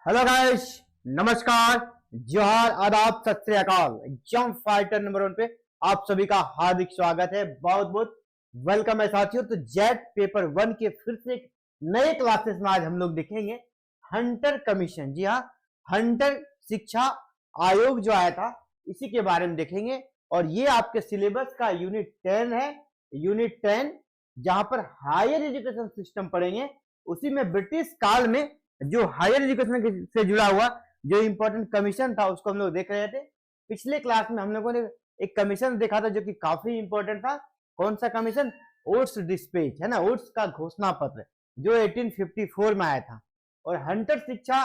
Hello guys, नमस्कार, जोहार, आदाब, सत श्री अकाल। एग्जाम फाइटर नंबर 1 पे आप सभी का हार्दिक स्वागत है। बहुत बहुत वेलकम है साथियों। तो जेट पेपर 1 के फिर से एक नए क्लासेस में आज हम लोग देखेंगे हंटर कमीशन। जी हाँ, हंटर शिक्षा आयोग जो आया था इसी के बारे में देखेंगे। और ये आपके सिलेबस का यूनिट 10 है। यूनिट 10 जहां पर हायर एजुकेशन सिस्टम पढ़ेंगे, उसी में ब्रिटिश काल में जो हायर एजुकेशन से जुड़ा हुआ जो इंपॉर्टेंट कमीशन था उसको हम लोग देख रहे थे। पिछले क्लास में हम लोगों ने एक कमीशन देखा था जो कि काफी इंपॉर्टेंट था। कौन सा कमीशन? ओट्स डिस्पैच, है ना, ओट्स का घोषणा पत्र जो 1854 में आया था। और हंटर शिक्षा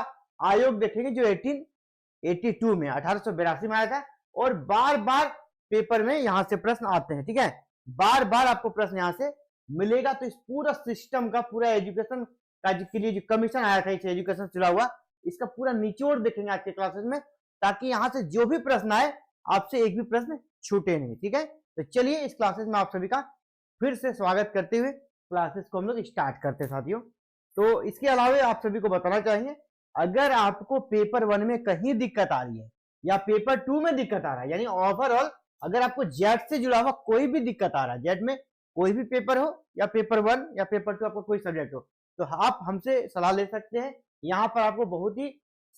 आयोग देखेंगे जो 1882 में 1882 में आया था। और बार बार पेपर में यहां से प्रश्न आते हैं, ठीक है, बार बार आपको प्रश्न यहां से मिलेगा। तो इस पूरा सिस्टम का, पूरा एजुकेशन का के लिए जो कमीशन आया था इस एजुकेशन से जुड़ा हुआ, इसका पूरा निचोड़ देखेंगे आज के क्लासेस में, ताकि यहां से जो भी प्रश्न आए आपसे एक भी प्रश्न छूटे नहीं। ठीक है, तो चलिए इस क्लासेस में आप सभी का फिर से स्वागत करते हुए क्लासेस को हम लोग स्टार्ट करते हैं साथियों। तो इसके अलावा आप सभी को बताना चाहेंगे, अगर आपको पेपर 1 में कहीं दिक्कत आ रही है या पेपर 2 में दिक्कत आ रहा है, यानी ओवरऑल अगर आपको जेट से जुड़ा हुआ कोई भी दिक्कत आ रहा है, जेट में कोई भी पेपर हो या पेपर 1 या पेपर 2 आपको कोई सब्जेक्ट हो, तो आप हमसे सलाह ले सकते हैं। यहाँ पर आपको बहुत ही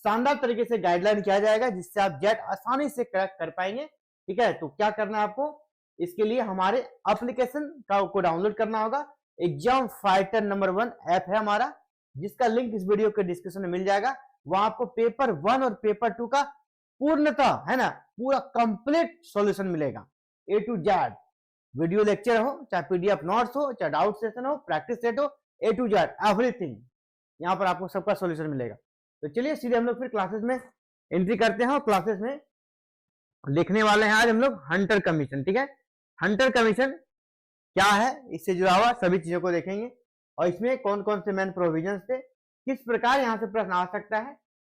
शानदार तरीके से गाइडलाइन किया जाएगा जिससे आप जेट आसानी से क्रैक कर पाएंगे। ठीक है, तो क्या करना है आपको, इसके लिए हमारे एप्लीकेशन को डाउनलोड करना होगा। एग्जाम फाइटर नंबर 1 ऐप है हमारा, जिसका लिंक इस वीडियो के डिस्क्रिप्शन में मिल जाएगा। वहां आपको पेपर 1 और पेपर 2 का पूर्णतः, है ना, पूरा कंप्लीट सॉल्यूशन मिलेगा, ए टू जेड। वीडियो लेक्चर हो, चाहे पीडीएफ नोट्स हो, चाहे डाउट सेशन हो, प्रैक्टिस सेट हो, ए टू जेड एवरीथिंग यहाँ पर आपको सबका सॉल्यूशन मिलेगा। तो चलिए सीधे हम लोग फिर क्लासेस में एंट्री करते हैं और क्लासेस में लिखने वाले हैं आज हम लोग हंटर कमीशन। ठीक है, हंटर कमीशन क्या है, इससे जुड़ा हुआ सभी चीजों को देखेंगे और इसमें कौन कौन से मेन प्रोविजन थे, किस प्रकार यहाँ से प्रश्न आ सकता है,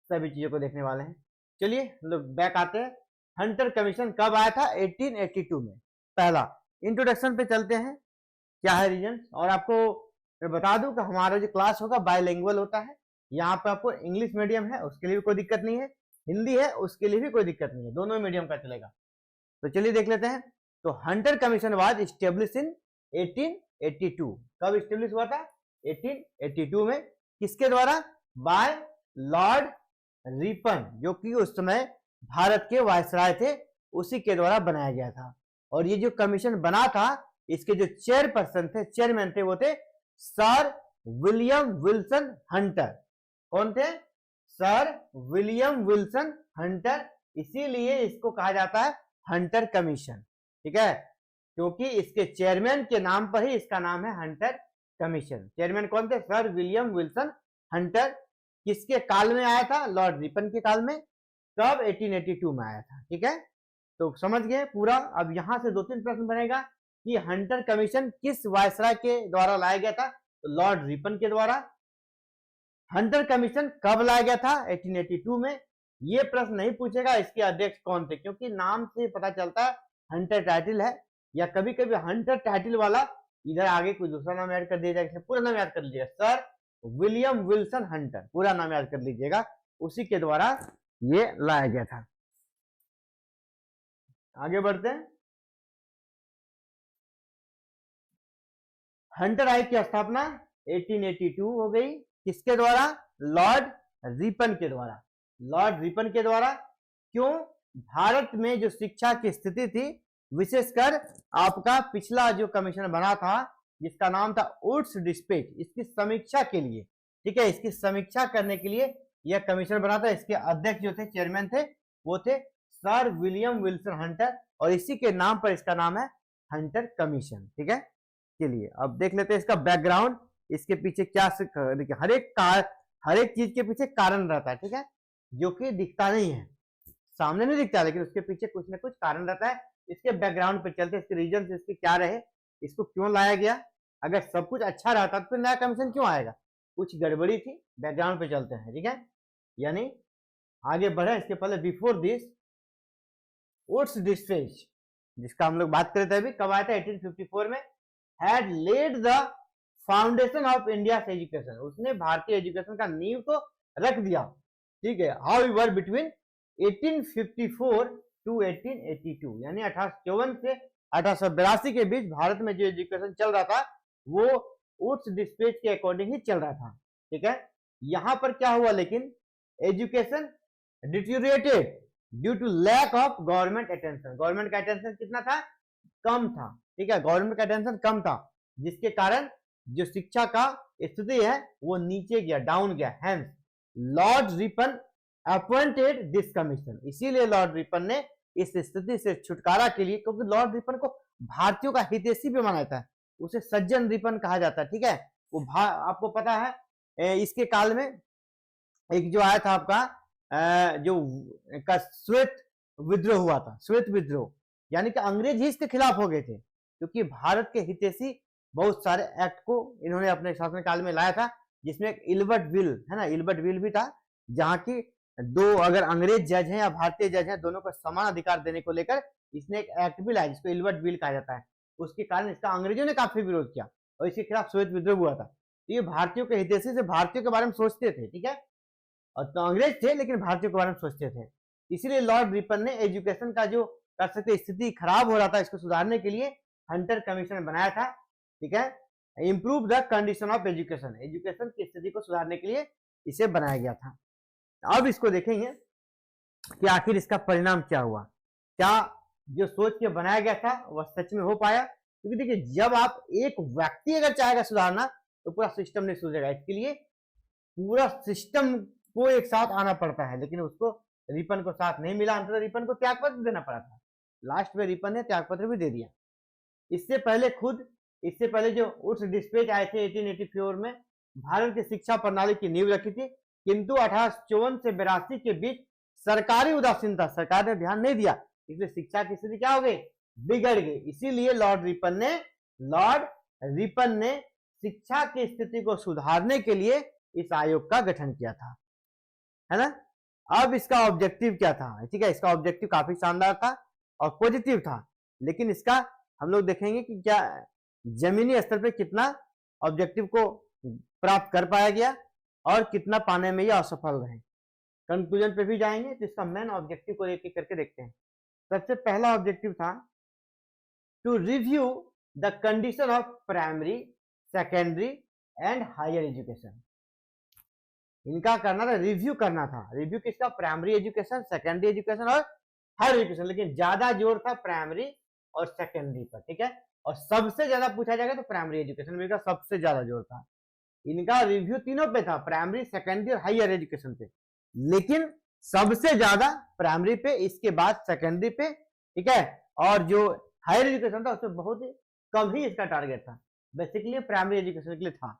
सभी चीजों को देखने वाले हैं। चलिए हम लोग बैक आते हैं। हंटर कमीशन कब आया था? 1882 में। पहला इंट्रोडक्शन पे चलते हैं, क्या है रीजन। और आपको मैं बता दूं कि हमारा जो क्लास होगा बायलिंगुअल होता है। यहाँ पे आपको इंग्लिश मीडियम है उसके लिए भी कोई दिक्कत नहीं है, हिंदी है उसके लिए भी कोई दिक्कत नहीं है, दोनों मीडियम का चलेगा। तो चलिए देख लेते हैं। तो Hunter commission was establish in 1882। कब एस्टेब्लिश हुआ था? 1882 में। किसके द्वारा? बाय लॉर्ड रिपन, जो कि उस समय भारत के वायसराय थे, उसी के द्वारा बनाया गया था। और ये जो कमीशन बना था, इसके जो चेयरपर्सन थे, चेयरमैन थे, वो थे सर विलियम विल्सन हंटर। कौन थे? Sir William Wilson Hunter. इसीलिए इसको कहा जाता है हंटर कमीशन। ठीक है, क्योंकि इसके चेयरमैन के नाम पर ही इसका नाम है हंटर कमीशन। चेयरमैन कौन थे? Sir William Wilson Hunter. किसके काल में आया था? लॉर्ड रिपन के काल में। कब? 1882 में आया था। ठीक है, तो समझ गए पूरा। अब यहां से 2-3 प्रश्न बनेगा कि हंटर कमीशन किस वायसराय के द्वारा लाया गया था? तो लॉर्ड रिपन के द्वारा। हंटर कमीशन कब लाया गया था? 1882 में। ये प्रश्न नहीं पूछेगा इसके अध्यक्ष कौन थे, क्योंकि नाम से पता चलता है हंटर टाइटल है, या कभी कभी हंटर टाइटल वाला इधर आगे कोई दूसरा नाम ऐड कर दिया जाएगा। पूरा नाम याद कर लीजिएगा, सर विलियम विल्सन हंटर, पूरा नाम याद कर लीजिएगा, उसी के द्वारा ये लाया गया था। आगे बढ़ते हैं। हंटर आयोग की स्थापना 1882 हो गई। किसके द्वारा? लॉर्ड रिपन के द्वारा। लॉर्ड रिपन के द्वारा। क्यों? भारत में जो शिक्षा की स्थिति थी, विशेषकर आपका पिछला जो कमीशन बना था जिसका नाम था ओट्स डिस्पैच, इसकी समीक्षा के लिए, ठीक है, इसकी समीक्षा करने के लिए यह कमीशन बना था। इसके अध्यक्ष जो थे, चेयरमैन थे, वो थे सर विलियम विल्सन हंटर, और इसी के नाम पर इसका नाम है हंटर कमीशन। ठीक है, चलिए अब देख लेते हैं इसका बैकग्राउंड, इसके पीछे क्या। देखिए हर एक चीज के पीछे कारण रहता है, ठीक है, जो कि दिखता नहीं है, सामने नहीं दिखता, लेकिन उसके पीछे कुछ ना कुछ कारण रहता है। इसके बैकग्राउंड पे चलते हैं, इसके रीजन इसके क्या रहे, इसको क्यों लाया गया। अगर सब कुछ अच्छा रहता तो फिर नया कमीशन क्यों आएगा? कुछ गड़बड़ी थी, बैकग्राउंड पे चलते हैं। ठीक है, यानी आगे बढ़े इसके पहले बिफोर दिस ओट्स डिस्पैच, जिसका हम लोग बात कर रहे थे अभी, कब आया था? 1854 में। Had laid the foundation of India education, उसने भारतीय एजुकेशन का नींव तो रख दिया, ठीक है। हाउएवर बिटवीन 1854 टू 1882 यानी 1854 से 1882 के बीच भारत में जो एजुकेशन चल रहा था वो उस डिस्पैच के अकॉर्डिंग ही चल रहा था, ठीक है। यहां पर क्या हुआ, लेकिन education deteriorated due to lack of government attention. Government का अटेंशन कितना था, कम था, ठीक है, गवर्नमेंट का अटेंशन कम था, जिसके कारण जो शिक्षा का स्थिति है वो नीचे गया, डाउन गया। Hence Lord Ripon appointed this commission, इसीलिए लॉर्ड रिपन ने इस स्थिति से छुटकारा के लिए, क्योंकि लॉर्ड रिपन को भारतीयों का हितैषी भी माना जाता है, उसे सज्जन रिपन कहा जाता है, ठीक है। वो आपको पता है इसके काल में एक जो आया था आपका जो का श्वेत विद्रोह हुआ था, श्वेत विद्रोह, यानी कि अंग्रेज ही इसके खिलाफ हो गए थे, क्योंकि भारत के हितैषी बहुत सारे एक्ट को इन्होंने अपने शासनकाल में लाया था, जिसमें एक इल्बर्ट विल है ना, इल्बर्ट विल भी था, जहां की दो अगर अंग्रेज जज हैं या भारतीय जज हैं दोनों को समान अधिकार देने को लेकर इसने एक एक्ट भी लाया जिसको इल्बर्ट विल कहा जाता है। उसके कारण इसका अंग्रेजों ने काफी विरोध किया और इसके खिलाफ श्वेत विद्रोह हुआ था। तो ये भारतीयों के हितैषी से भारतीयों के बारे में सोचते थे, ठीक है, और तो अंग्रेज थे लेकिन भारतीयों के बारे में सोचते थे। इसीलिए लॉर्ड रिपन ने एजुकेशन का जो कर सकते स्थिति खराब हो रहा था इसको सुधारने के लिए हंटर कमीशन बनाया था, ठीक है। Improve the condition of education, education की स्थिति को सुधारने के लिए इसे बनाया गया था। अब इसको देखेंगे कि आखिर इसका परिणाम क्या हुआ, क्या जो सोच के बनाया गया था वह सच में हो पाया। क्योंकि देखिए जब आप एक व्यक्ति अगर चाहेगा सुधारना तो पूरा सिस्टम नहीं सुधरेगा, इसके लिए पूरा सिस्टम को एक साथ आना पड़ता है, लेकिन उसको रिपन को साथ नहीं मिला, अंततः रिपन को त्यागपत्र देना पड़ा था। लास्ट में रिपन ने त्यागपत्र भी दे दिया। इससे पहले जो उस डिस्पैच आए थे 1884 में भारत की शिक्षा प्रणाली की नींव रखी थी, किंतु 1854 से 82 के बीच सरकारी उदासीनता, सरकार ने ध्यान नहीं दिया, इसलिए शिक्षा की स्थिति क्या हो गई, बिगड़ गई। इसीलिए लॉर्ड रिपन ने शिक्षा की स्थिति को सुधारने के लिए इस आयोग का गठन किया था, है ना। अब इसका ऑब्जेक्टिव क्या था, ठीक है, इसका ऑब्जेक्टिव काफी शानदार था और पॉजिटिव था, लेकिन इसका हम लोग देखेंगे कि क्या जमीनी स्तर पे कितना ऑब्जेक्टिव को प्राप्त कर पाया गया और कितना पाने में ये असफल रहे। कंक्लूजन पे भी जाएंगे तो इसका मेन ऑब्जेक्टिव को एक एक करके देखते हैं। सबसे पहला ऑब्जेक्टिव था to review the condition of primary, secondary and higher education. इनका करना था, रिव्यू करना था। रिव्यू किसका, प्राइमरी एजुकेशन, सेकेंडरी एजुकेशन और हायर एजुकेशन, लेकिन ज्यादा जोर था प्राइमरी और सेकेंडरी पर, ठीक है। और सबसे ज्यादा पूछा जाएगा तो प्राइमरी एजुकेशन में का सबसे ज्यादा जोर था। इनका रिव्यू तीनों पे था, प्राइमरी, सेकेंडरी और हायर एजुकेशन पे, लेकिन सबसे ज्यादा प्राइमरी पे, इसके बाद सेकेंडरी पे, ठीक है, और जो हायर एजुकेशन था उसमें बहुत ही कम ही इसका टारगेट था, बेसिकली प्राइमरी एजुकेशन के लिए था।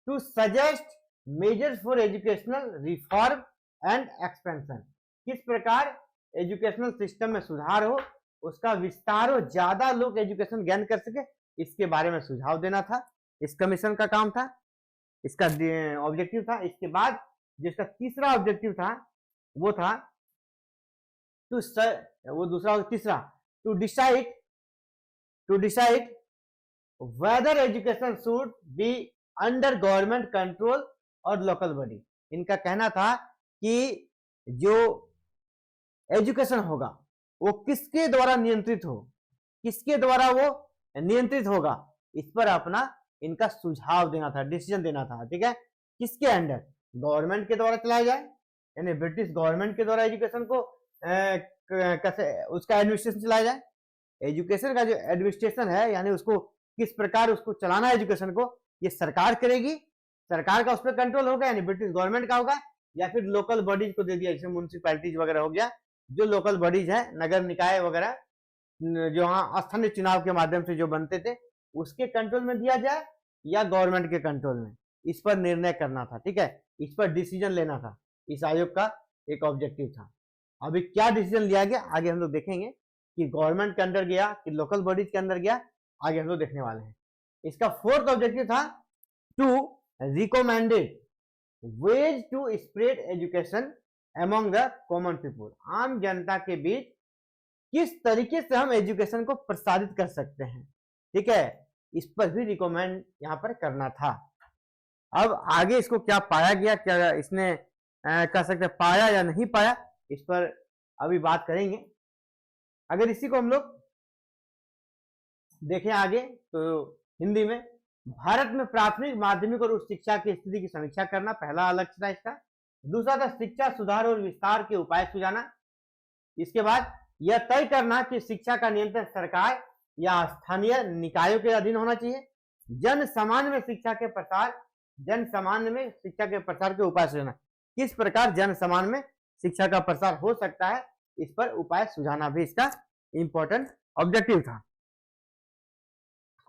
To suggest measures for educational reform and expansion, किस प्रकार एजुकेशनल सिस्टम में सुधार हो, उसका विस्तार हो, ज्यादा लोग एजुकेशन गेन कर सके, इसके बारे में सुझाव देना था, इस कमीशन का काम था, इसका ऑब्जेक्टिव था। इसके बाद जिसका तीसरा ऑब्जेक्टिव था वो था तीसरा to decide whether education should be under government control और लोकल बॉडी। इनका कहना था कि जो एजुकेशन होगा वो किसके द्वारा नियंत्रित हो, किसके द्वारा वो नियंत्रित होगा, इस पर अपना इनका सुझाव देना था, डिसीजन देना था, ठीक है। किसके अंडर, गवर्नमेंट के द्वारा चलाया जाए, यानी ब्रिटिश गवर्नमेंट के द्वारा एजुकेशन को कैसे उसका एडमिनिस्ट्रेशन चलाया जाए। एजुकेशन का जो एडमिनिस्ट्रेशन है यानी उसको किस प्रकार उसको चलाना है एजुकेशन को, ये सरकार करेगी, सरकार का उस पर कंट्रोल होगा यानी ब्रिटिश गवर्नमेंट का होगा, या फिर लोकल बॉडीज को दे दिया, जैसे म्यूनिसिपैलिटीज वगैरह हो गया, जो लोकल बॉडीज है, नगर निकाय वगैरह जो वहां स्थानीय चुनाव के माध्यम से जो बनते थे उसके कंट्रोल में दिया जाए या गवर्नमेंट के कंट्रोल में, इस पर निर्णय करना था, ठीक है, इस पर डिसीजन लेना था। इस आयोग का एक ऑब्जेक्टिव था। अभी क्या डिसीजन लिया गया आगे हम लोग देखेंगे, कि गवर्नमेंट के अंदर गया कि लोकल बॉडीज के अंदर गया, आगे हम लोग देखने वाले हैं। इसका फोर्थ ऑब्जेक्टिव था to recommended ways to spread education among the common people, आम जनता के बीच किस तरीके से हम एजुकेशन को प्रसारित कर सकते हैं, ठीक है, इस पर भी रिकमेंड यहां पर करना था। अब आगे इसको क्या पाया गया, क्या इसने कह सकते हैं पाया या नहीं पाया, इस पर अभी बात करेंगे। अगर इसी को हम लोग देखें आगे तो हिंदी में, भारत में प्राथमिक माध्यमिक और उच्च शिक्षा की स्थिति की समीक्षा करना पहला लक्ष्य था इसका। दूसरा था शिक्षा सुधार और विस्तार के उपाय सुझाना। इसके बाद यह तय करना कि शिक्षा का नियंत्रण सरकार या स्थानीय निकायों के अधीन होना चाहिए। जन सामान्य में शिक्षा के प्रसार, जन सामान्य में शिक्षा के प्रसार के उपाय सुझाना, किस प्रकार जन सामान्य में शिक्षा का प्रसार हो सकता है, इस पर उपाय सुझाना भी इसका इंपॉर्टेंट ऑब्जेक्टिव था।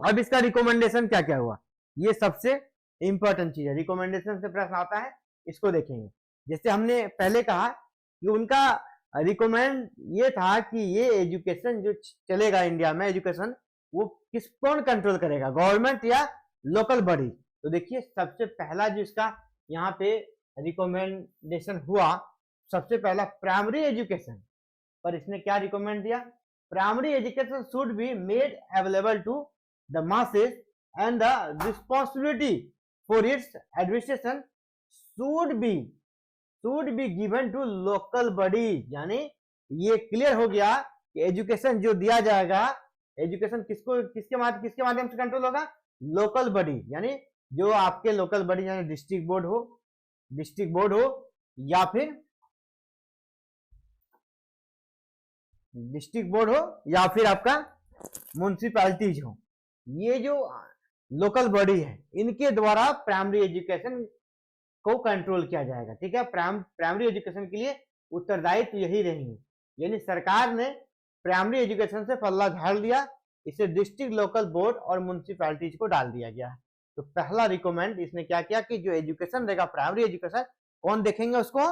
अब इसका रिकमेंडेशन क्या क्या हुआ, ये सबसे इंपॉर्टेंट चीज है। रिकमेंडेशन से प्रश्न आता है, इसको देखेंगे। जैसे हमने पहले कहा कि उनका रिकमेंड ये था कि ये एजुकेशन जो चलेगा इंडिया में, एजुकेशन वो कौन कंट्रोल करेगा, गवर्नमेंट या लोकल बॉडी। तो देखिए सबसे पहला जो इसका यहाँ पे रिकमेंडेशन हुआ, सबसे पहला प्राइमरी एजुकेशन पर इसने क्या रिकमेंड दिया, primary education should be made available to the masses and the responsibility for its administration should be given to local body. यानी ये क्लियर हो गया कि एजुकेशन जो दिया जाएगा, एजुकेशन किसके माध्यम से कंट्रोल होगा, लोकल बॉडी। यानी जो आपके लोकल बॉडी, यानी डिस्ट्रिक्ट बोर्ड हो या फिर आपका म्युनिसिपैलिटीज हो, ये जो लोकल बॉडी है इनके द्वारा प्राइमरी एजुकेशन को कंट्रोल किया जाएगा। ठीक है, प्राइमरी एजुकेशन के लिए उत्तरदायित्व यही रहेंगे। यानी सरकार ने प्राइमरी एजुकेशन से पल्ला झाड़ दिया, इसे डिस्ट्रिक्ट लोकल बोर्ड और म्युनिसिपैलिटीज को डाल दिया गया। तो पहला रिकमेंड इसने क्या किया कि जो एजुकेशन रहेगा प्राइमरी एजुकेशन, कौन देखेंगे उसको,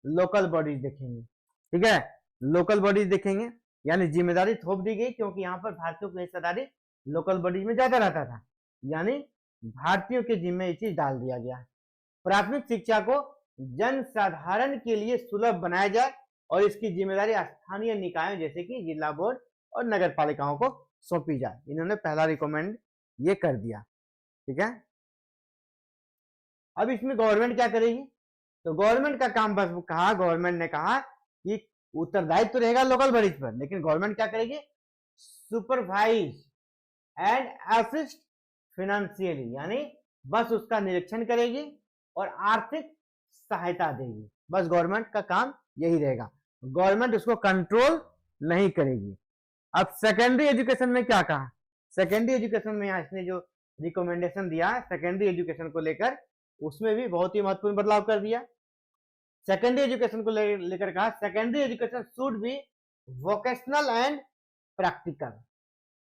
लोकल बॉडीज देखेंगे। ठीक है, लोकल बॉडीज देखेंगे, यानी जिम्मेदारी थोप दी गई, क्योंकि यहाँ पर भारतीयों की हिस्सेदारी लोकल बॉडीज में ज्यादा रहता था, यानी भारतीयों के जिम्मे ये चीज डाल दिया गया। प्राथमिक शिक्षा को जन साधारण के लिए सुलभ बनाया जाए और इसकी जिम्मेदारी स्थानीय निकायों जैसे कि जिला बोर्ड और नगर पालिकाओं को सौंपी जाए। इन्होंने पहला रिकमेंड ये कर दिया। ठीक है, अब इसमें गवर्नमेंट क्या करेगी, तो गवर्नमेंट का काम बस कहा, गवर्नमेंट ने कहा कि उत्तरदायित्व तो रहेगा लोकल बॉडीज पर, लेकिन गवर्नमेंट क्या करेगी, सुपरवाइज एंड असिस्ट फिनेंशियली, यानी बस उसका निरीक्षण करेगी और आर्थिक सहायता देगी। बस गवर्नमेंट का काम यही रहेगा, गवर्नमेंट उसको कंट्रोल नहीं करेगी। अब सेकेंडरी एजुकेशन में क्या कहा, सेकेंडरी एजुकेशन में यहाँ इसने जो रिकमेंडेशन दिया सेकेंडरी एजुकेशन को लेकर, उसमें भी बहुत ही महत्वपूर्ण बदलाव कर दिया। सेकेंडरी एजुकेशन को लेकर कहा secondary education should B vocational and practical.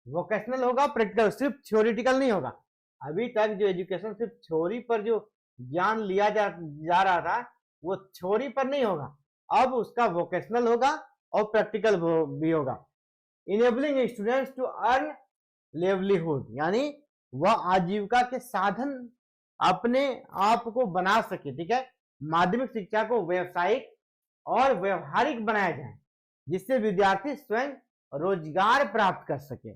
Vocational होगा, प्रैक्टिकल, सिर्फ थ्योरेटिकल नहीं होगा। अभी तक जो एजुकेशन सिर्फ थ्योरी पर जो ज्ञान लिया जा रहा था वो थ्योरी पर नहीं होगा, अब उसका वोकेशनल होगा और प्रैक्टिकल भी होगा। Enabling students to earn livelihood, यानी वह आजीविका के साधन अपने आप को बना सके। ठीक है, माध्यमिक शिक्षा को व्यवसायिक और व्यवहारिक बनाया जाए जिससे विद्यार्थी स्वयं रोजगार प्राप्त कर सके।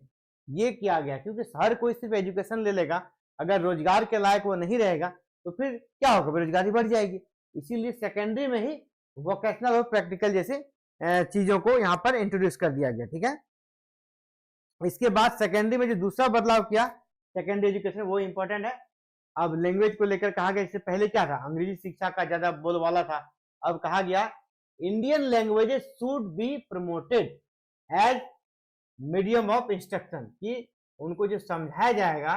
ये किया गया, क्योंकि हर कोई सिर्फ एजुकेशन ले लेगा, अगर रोजगार के लायक वो नहीं रहेगा तो फिर क्या होगा, बेरोजगारी बढ़ जाएगी। इसीलिए सेकेंडरी में ही वोकेशनल और प्रैक्टिकल जैसे चीजों को यहाँ पर इंट्रोड्यूस कर दिया गया। ठीक है, इसके बाद सेकेंडरी में जो दूसरा बदलाव किया सेकेंडरी एजुकेशन, वो इंपॉर्टेंट है। अब लैंग्वेज को लेकर कहा गया, इससे पहले क्या था, अंग्रेजी शिक्षा का ज्यादा बोलबाला था, अब कहा गया Indian languages should be promoted as medium of instruction, कि उनको जो समझाया जाएगा,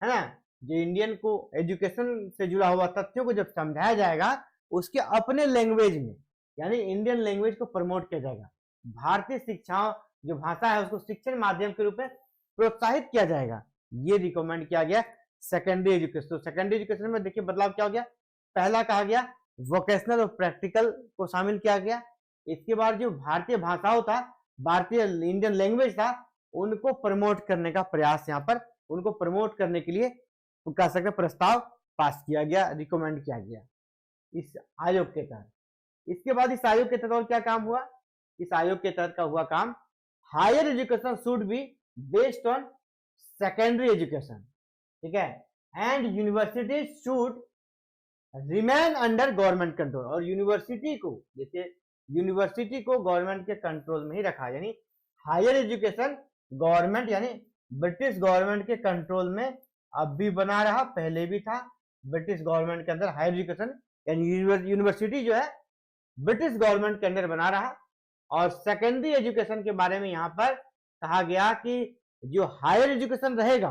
है ना, जो इंडियन को एजुकेशन से जुड़ा हुआ तथ्यों को जब समझाया जाएगा उसके अपने लैंग्वेज में, यानी इंडियन लैंग्वेज को प्रमोट किया जाएगा। भारतीय शिक्षा जो भाषा है उसको शिक्षण माध्यम के रूप में प्रोत्साहित किया जाएगा, ये रिकमेंड किया गया सेकेंडरी एजुकेशन। तो सेकेंडरी एजुकेशन में देखिए बदलाव क्या हो गया, पहला कहा गया वोकेशनल और प्रैक्टिकल को शामिल किया गया। इसके बाद जो भारतीय भाषाओं था, भारतीय इंडियन लैंग्वेज था, उनको प्रमोट करने का प्रयास, यहाँ पर उनको प्रमोट करने के लिए कह सकते प्रस्ताव पास किया गया, रिकमेंड किया गया इस आयोग के तहत। इसके बाद इस आयोग के तहत और क्या काम हुआ, इस आयोग के तहत का हुआ काम, higher education should be based on secondary education. ठीक है, and university should remain under government control, और यूनिवर्सिटी को, जैसे यूनिवर्सिटी को गवर्नमेंट के कंट्रोल में ही रखा, यानी हायर एजुकेशन गवर्नमेंट यानी ब्रिटिश गवर्नमेंट के कंट्रोल में अब भी बना रहा, पहले भी था। ब्रिटिश गवर्नमेंट के अंदर हायर एजुकेशन यानी यूनिवर्सिटी जो है ब्रिटिश गवर्नमेंट के अंदर बना रहा। और सेकेंडरी एजुकेशन के बारे में यहाँ पर कहा गया कि जो हायर एजुकेशन रहेगा,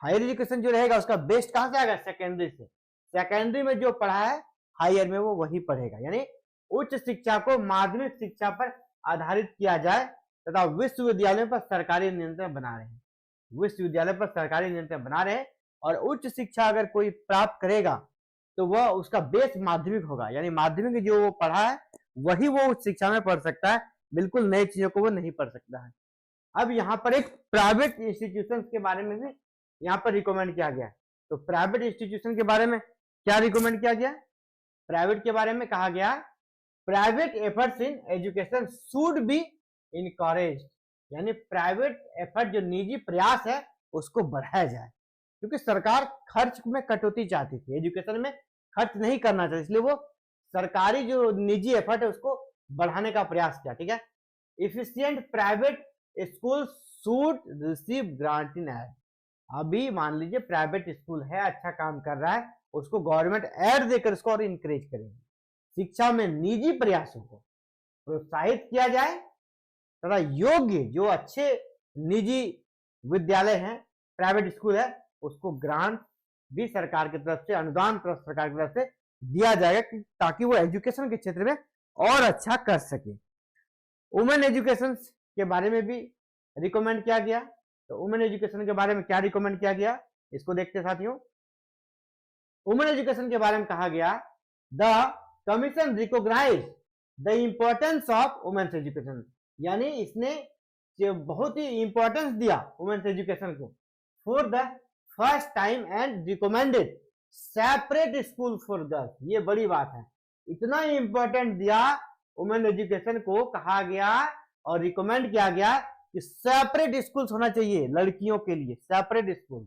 हायर एजुकेशन जो रहेगा उसका बेस्ट कहां से आएगा? सेकेंडरी से। सेकेंडरी में जो पढ़ा है हायर में वो वही पढ़ेगा, यानी उच्च शिक्षा को माध्यमिक शिक्षा पर आधारित किया जाए तथा विश्वविद्यालयों पर सरकारी नियंत्रण बना रहे हैं। विश्वविद्यालय पर सरकारी नियंत्रण बना रहे हैं, और उच्च शिक्षा अगर कोई प्राप्त करेगा तो वह उसका बेस माध्यमिक होगा, यानी माध्यमिक जो वो पढ़ा है वही वो उच्च शिक्षा में पढ़ सकता है, बिल्कुल नई चीजों को वो नहीं पढ़ सकता है। अब यहाँ पर एक प्राइवेट इंस्टीट्यूशन के बारे में भी यहाँ पर रिकमेंड किया गया है। तो प्राइवेट इंस्टीट्यूशन के बारे में क्या रिकमेंड किया गया? प्राइवेट के बारे में कहा गया private efforts in education should B encouraged, यानी प्राइवेट एफर्ट जो निजी प्रयास है उसको बढ़ाया जाए, क्योंकि सरकार खर्च में कटौती चाहती थी, एजुकेशन में खर्च नहीं करना चाहती, इसलिए वो सरकारी जो निजी एफर्ट है उसको बढ़ाने का प्रयास किया। ठीक है, efficient private school should receive grant in aid. अभी मान लीजिए प्राइवेट स्कूल है, अच्छा काम कर रहा है, उसको गवर्नमेंट एड देकर उसको और इंकरेज करेंगे। शिक्षा में निजी प्रयासों को प्रोत्साहित किया जाए तथा योग्य जो अच्छे निजी विद्यालय हैं, प्राइवेट स्कूल है, उसको ग्रांट भी सरकार की तरफ से, अनुदान सरकार की तरफ से दिया जाएगा ताकि वो एजुकेशन के क्षेत्र में और अच्छा कर सके। वुमेन एजुकेशन के बारे में भी रिकमेंड किया गया। तो वुमेन एजुकेशन के बारे में क्या रिकमेंड किया गया, इसको देखते साथियों। वुमेन एजुकेशन के बारे में कहा गया the commission recognise the importance of women's education, यानी इसने बहुत ही इंपॉर्टेंस दिया वुमेन्स एजुकेशन को for the first time and recommended separate school for girls. ये बड़ी बात है, इतना इंपॉर्टेंट दिया वुमेन एजुकेशन को, कहा गया और रिकमेंड किया गया कि सेपरेट स्कूल्स होना चाहिए लड़कियों के लिए, सेपरेट स्कूल,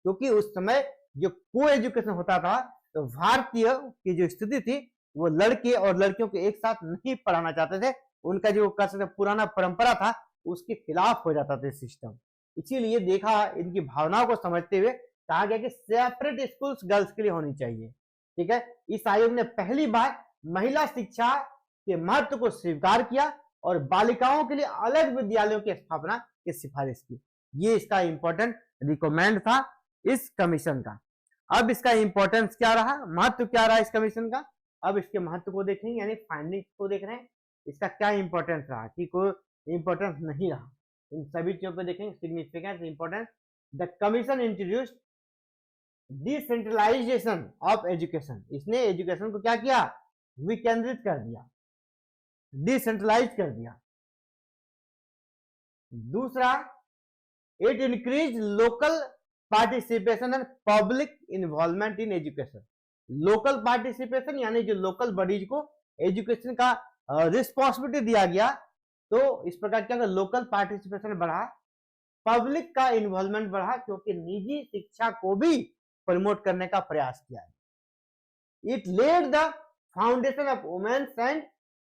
क्योंकि उस समय जो को एजुकेशन होता था तो भारतीय की जो स्थिति थी वो लड़के और लड़कियों को एक साथ नहीं पढ़ाना चाहते थे, उनका जो कर सकते पुराना परंपरा था उसके खिलाफ हो जाता था सिस्टम। इसीलिए देखा, इनकी भावनाओं को समझते हुए कहा गया कि सेपरेट स्कूल्स गर्ल्स के लिए होनी चाहिए। ठीक है, इस आयोग ने पहली बार महिला शिक्षा के महत्व को स्वीकार किया और बालिकाओं के लिए अलग विद्यालयों की स्थापना की सिफारिश की। ये इसका इंपॉर्टेंट रिकमेंड था इस कमीशन का। अब इसका इंपॉर्टेंस क्या रहा, महत्व क्या रहा इस कमीशन का, अब इसके महत्व को देखेंगे, यानी फाइंडिंग को देख रहे हैं, इसका क्या इंपॉर्टेंस रहा कि कोई इंपॉर्टेंस नहीं रहा, इन सभी चीजों को देखेंगे। Significance, importance. The commission introduced decentralisation of education, इसने एजुकेशन को क्या किया, विकेंद्रित कर दिया, डिसेंट्रलाइज कर दिया। दूसरा, it increase local participation and public involvement in education. Local participation यानी जो लोकल बॉडीज को एजुकेशन का रिस्पॉन्सिबिलिटी दिया गया, तो इस प्रकार क्या लोकल पार्टिसिपेशन बढ़ा, पब्लिक का इन्वॉल्वमेंट बढ़ा, क्योंकि निजी शिक्षा को भी प्रमोट करने का प्रयास किया है। It laid the foundation of women's and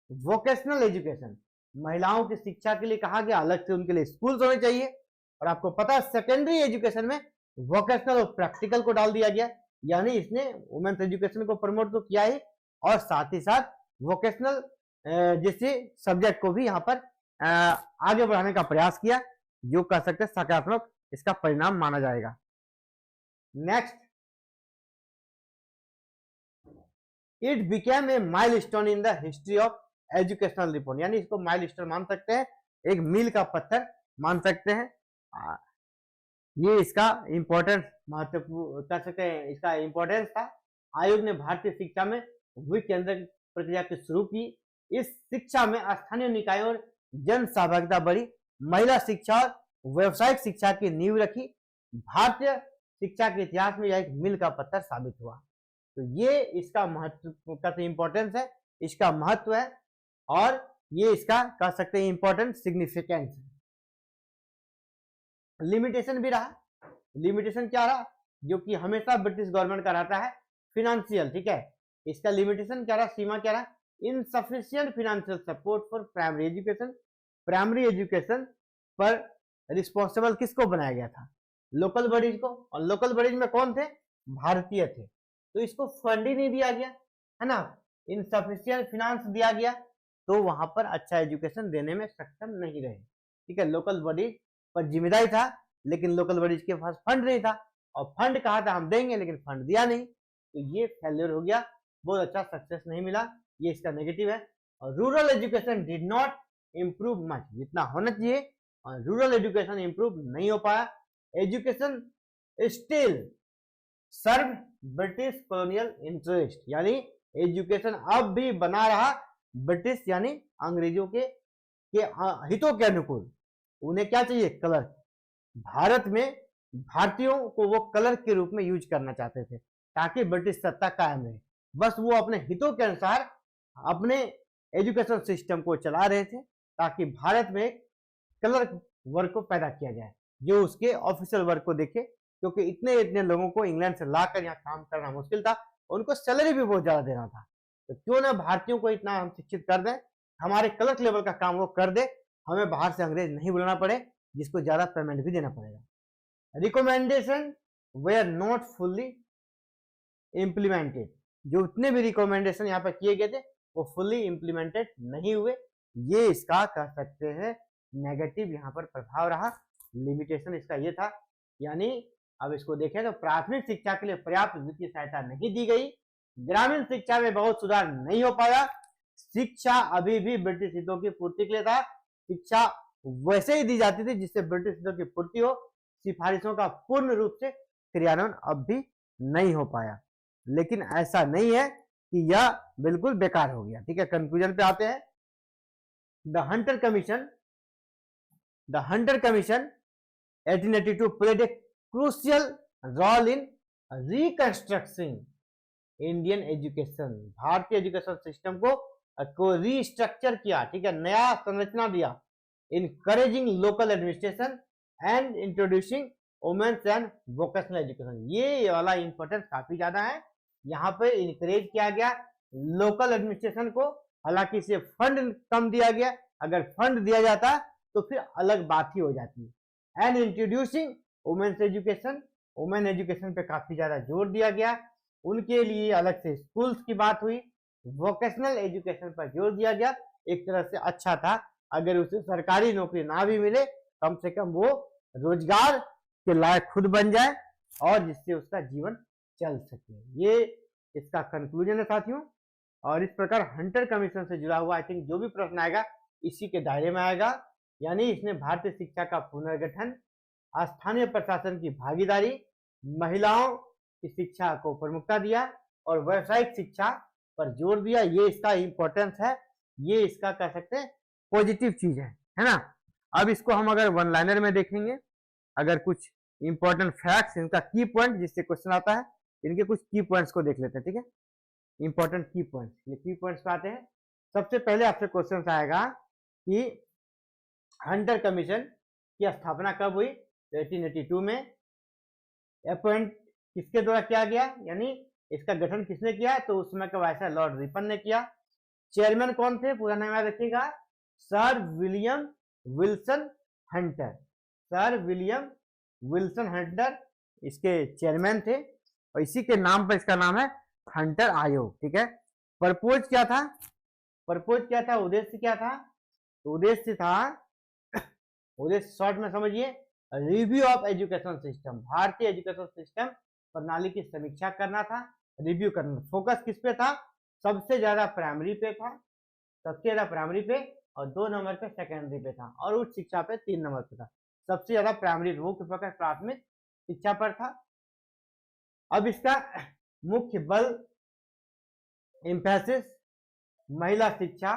vocational education, महिलाओं की शिक्षा के लिए कहा गया अलग से उनके लिए स्कूल्स होने चाहिए। और आपको पता है सेकेंडरी एजुकेशन में वोकेशनल और प्रैक्टिकल को डाल दिया गया, यानी इसने वुमेन्स एजुकेशन को प्रमोट तो किया ही और साथ ही साथ वोकेशनल जैसे सब्जेक्ट को भी यहाँ पर आगे बढ़ाने का प्रयास किया, जो कह सकते हैं सकारात्मक इसका परिणाम माना जाएगा। Next, it became a milestone in the history of educational reform, यानी इसको माइलस्टोन मान सकते हैं, एक मील का पत्थर मान सकते हैं। ये इसका इंपॉर्टेंस महत्वपूर्ण कर सकते हैं, इसका इंपॉर्टेंस था। आयोग ने भारतीय शिक्षा में विकेंद्रीकरण प्रक्रिया की शुरू की। इस शिक्षा में स्थानीय निकायों और जन सहभागिता बढ़ी, महिला शिक्षा और व्यवसायिक शिक्षा की नींव रखी। भारतीय शिक्षा के इतिहास में यह एक मील का पत्थर साबित हुआ। तो ये इसका महत्व का इंपॉर्टेंस है, इसका महत्व है, और ये इसका कह सकते हैं इंपॉर्टेंट सिग्निफिकेंस है। लिमिटेशन भी रहा, लिमिटेशन क्या रहा, जो कि हमेशा ब्रिटिश गवर्नमेंट का रहता है, फिनेंशियल, ठीक है, इसका लिमिटेशन क्या रहा, सीमा क्या रहा, insufficient financial support for primary education. Primary education पर रिस्पॉन्सिबल किसको बनाया गया था, लोकल बॉडीज को, और लोकल बॉडीज में कौन थे, भारतीय थे, तो इसको फंड ही नहीं दिया गया, है ना, इनसफिशिएंट फिनांस दिया गया, तो वहां पर अच्छा एजुकेशन देने में सक्षम नहीं रहे, ठीक है। लोकल बॉडीज पर जिम्मेदारी था, लेकिन लोकल बॉडीज के पास फंड नहीं था, और फंड कहा था हम देंगे, लेकिन फंड दिया नहीं, तो ये फेल्योर हो गया, बहुत अच्छा सक्सेस नहीं मिला, ये इसका नेगेटिव है। और rural education did not improve much, जितना होना चाहिए और रूरल एजुकेशन इम्प्रूव नहीं हो पाया। एजुकेशन स्टिल सर्व ब्रिटिश कॉलोनियल इंटरेस्ट, यानी एजुकेशन अब भी बना रहा ब्रिटिश यानी अंग्रेजों के हितों के अनुकूल। उन्हें क्या चाहिए, कलर, भारत में भारतीयों को वो कलर के रूप में यूज करना चाहते थे ताकि ब्रिटिश सत्ता कायम रहे, बस वो अपने हितों के अनुसार अपने एजुकेशन सिस्टम को चला रहे थे ताकि भारत में कलर वर्क को पैदा किया जाए जो उसके ऑफिशियल वर्क को देखे, क्योंकि इतने लोगों को इंग्लैंड से लाकर यहाँ काम करना मुश्किल था, उनको सैलरी भी बहुत ज्यादा देना था, तो क्यों ना भारतीयों को इतना हम शिक्षित कर दें, हमारे क्लर्क लेवल का काम वो कर दे, हमें बाहर से अंग्रेज नहीं बुलाना पड़े जिसको ज्यादा पेमेंट भी देना पड़ेगा। Recommendation were not fully implemented, जो उतने भी रिकमेंडेशन यहाँ पर किए गए थे वो फुल्ली इम्प्लीमेंटेड नहीं हुए, ये इसका कह सकते हैं नेगेटिव यहाँ पर प्रभाव रहा, लिमिटेशन इसका ये था। यानी अब इसको देखें तो प्राथमिक शिक्षा के लिए पर्याप्त वित्तीय सहायता नहीं दी गई, ग्रामीण शिक्षा में बहुत सुधार नहीं हो पाया, शिक्षा अभी भी ब्रिटिश हितों की पूर्ति के लिए था, शिक्षा वैसे ही दी जाती थी जिससे ब्रिटिश हितों की पूर्ति हो, सिफारिशों का पूर्ण रूप से क्रियान्वयन अब भी नहीं हो पाया। लेकिन ऐसा नहीं है कि यह बिल्कुल बेकार हो गया, ठीक है। कंक्लूजन पे आते हैं। The Hunter commission 1882 played a crucial role in reconstructing Indian education, भारतीय एजुकेशन सिस्टम को रीस्ट्रक्चर किया, ठीक है, नया संरचना दिया, encouraging local administration and introducing women's and vocational education. ये वाला इंपॉर्टेंस काफी ज्यादा है, यहाँ पे इनकरेज किया गया लोकल एडमिनिस्ट्रेशन को, हालांकि इसे फंड कम दिया गया, अगर फंड दिया जाता तो फिर अलग बात ही हो जाती है। And introducing women's education, women education पे काफी ज्यादा जोर दिया गया, उनके लिए अलग से स्कूल्स की बात हुई, वोकेशनल एजुकेशन पर जोर दिया गया। एक तरह से अच्छा था, अगर उसे सरकारी नौकरी ना भी मिले कम से कम वो रोजगार के लायक खुद बन जाए और जिससे उसका जीवन चल सके। ये इसका कंक्लूजन है साथियों। और इस प्रकार हंटर कमीशन से जुड़ा हुआ आई थिंक जो भी प्रश्न आएगा इसी के दायरे में आएगा, यानी इसने भारतीय शिक्षा का पुनर्गठन, स्थानीय प्रशासन की भागीदारी, महिलाओं की शिक्षा को प्रमुखता दिया और व्यावसायिक शिक्षा पर जोर दिया। ये इसका इंपॉर्टेंस है, ये इसका कह सकते हैं पॉजिटिव चीज है ना। अब इसको हम अगर वन लाइनर में देखेंगे, अगर कुछ इंपॉर्टेंट फैक्ट्स, इनका की पॉइंट जिससे क्वेश्चन आता है, इनके कुछ की पॉइंट्स को देख लेते हैं, ठीक है, इंपॉर्टेंट की पॉइंट्स। ये की पॉइंट्स पे आते हैं। सबसे पहले आपसे क्वेश्चन आएगा कि हंटर कमीशन की स्थापना कब हुई, 1882 में। अपॉइंट किसके द्वारा किया गया, यानी इसका गठन किसने किया, तो उस समय का वायसराय लॉर्ड रिपन ने किया। चेयरमैन कौन थे, पूरा नाम याद रखिएगा, sir William Wilson Hunter, sir William Wilson Hunter इसके चेयरमैन थे, और इसी के नाम पर इसका नाम है हंटर आयोग, ठीक है। प्रपोज क्या था, प्रपोज क्या था, उद्देश्य क्या था, तो उद्देश्य था, उद्देश्य शॉर्ट में समझिए, रिव्यू ऑफ एजुकेशन सिस्टम, भारतीय एजुकेशन सिस्टम प्रणाली की समीक्षा करना था, रिव्यू करना। फोकस किस पे था, सबसे ज्यादा प्राइमरी पे था, सबसे ज्यादा प्राइमरी पे, और 2 नंबर पे सेकेंडरी पे था, और उच्च शिक्षा पे 3 नंबर पे था। सबसे ज्यादा प्राइमरी मुख्य फोकस प्राथमिक शिक्षा पर था। अब इसका मुख्य बल एम्फेसिस महिला शिक्षा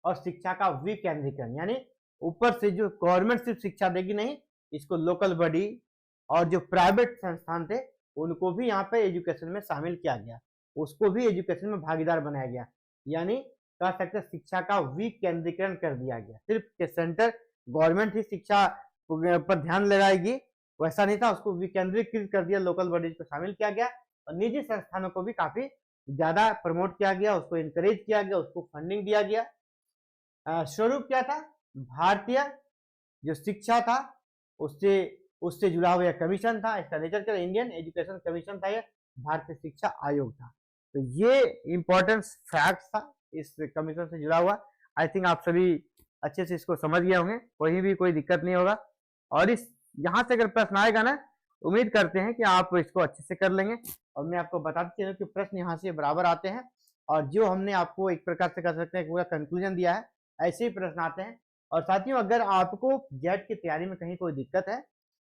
और शिक्षा का विकेंद्रीकरण, यानी ऊपर से जो गवर्नमेंट सिर्फ शिक्षा देगी नहीं, इसको लोकल बॉडी और जो प्राइवेट संस्थान थे उनको भी यहाँ पे एजुकेशन में शामिल किया गया, उसको भी एजुकेशन में भागीदार बनाया गया, यानी कह सकते हैं शिक्षा का विकेंद्रीकरण कर दिया गया। सिर्फ के सेंटर गवर्नमेंट ही शिक्षा पर ध्यान लगाएगी वैसा नहीं था, उसको विकेंद्रीकृत कर दिया, लोकल बॉडीज को शामिल किया गया, और निजी संस्थानों को भी काफी ज्यादा प्रमोट किया गया, उसको इनकरेज किया गया, उसको फंडिंग दिया गया। स्वरूप क्या था? भारतीय जो शिक्षा था उससे उससे जुड़ा हुआ कमीशन था। इसका नेचर क्या? इंडियन एजुकेशन कमीशन था, यह भारतीय शिक्षा आयोग था। तो ये इंपॉर्टेंट फैक्ट था इस कमीशन से जुड़ा हुआ। आई थिंक आप सभी अच्छे से इसको समझ गए होंगे, कोई दिक्कत नहीं होगा। और इस यहाँ से अगर प्रश्न आएगा ना, उम्मीद करते हैं कि आप इसको अच्छे से कर लेंगे। और मैं आपको बताते चलूं कि प्रश्न यहाँ से बराबर आते हैं, और जो हमने आपको एक प्रकार से कर सकते हैं पूरा कंक्लूजन दिया है, ऐसे ही प्रश्न आते हैं। और साथियों, अगर आपको जेट की तैयारी में कहीं कोई दिक्कत है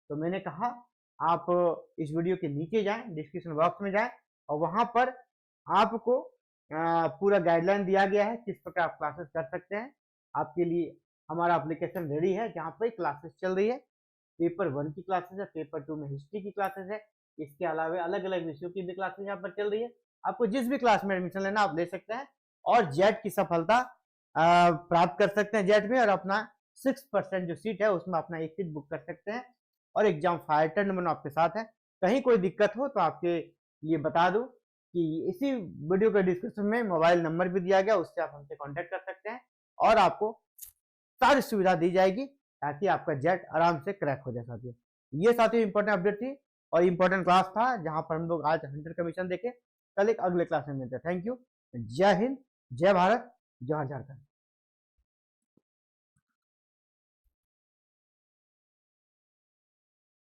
तो मैंने कहा आप इस वीडियो के नीचे जाएं, डिस्क्रिप्शन बॉक्स में जाएं, और वहां पर आपको पूरा गाइडलाइन दिया गया है किस प्रकार आप क्लासेस कर सकते हैं। आपके लिए हमारा एप्लीकेशन रेडी है जहाँ पर क्लासेस चल रही है। पेपर 1 की क्लासेस है, पेपर 2 में हिस्ट्री की क्लासेस है, इसके अलावा अलग अलग विषयों की भी क्लासेस यहाँ पर चल रही है। आपको जिस भी क्लास में एडमिशन लेना आप ले सकते हैं और जेट की सफलता प्राप्त कर सकते हैं जेट में, और अपना 6% जो सीट है उसमें अपना एक सीट बुक कर सकते हैं। और एग्जाम फाइटर नंबर आपके साथ है। कहीं कोई दिक्कत हो तो आपके लिए बता दूं कि इसी वीडियो के डिस्क्रिप्शन में मोबाइल नंबर भी दिया गया, उससे आप हमसे कांटेक्ट कर सकते हैं और आपको सारी सुविधा दी जाएगी ताकि आपका जेट आराम से क्रैक हो जाए। साथियों, ये साथियों इंपॉर्टेंट अपडेट थी और इंपॉर्टेंट क्लास था जहां पर हम लोग आज हंटर कमीशन देखे। कल एक अगले क्लास में मिलते हैं। Thank you. जय हिंद, जय भारत, जय झारखंड।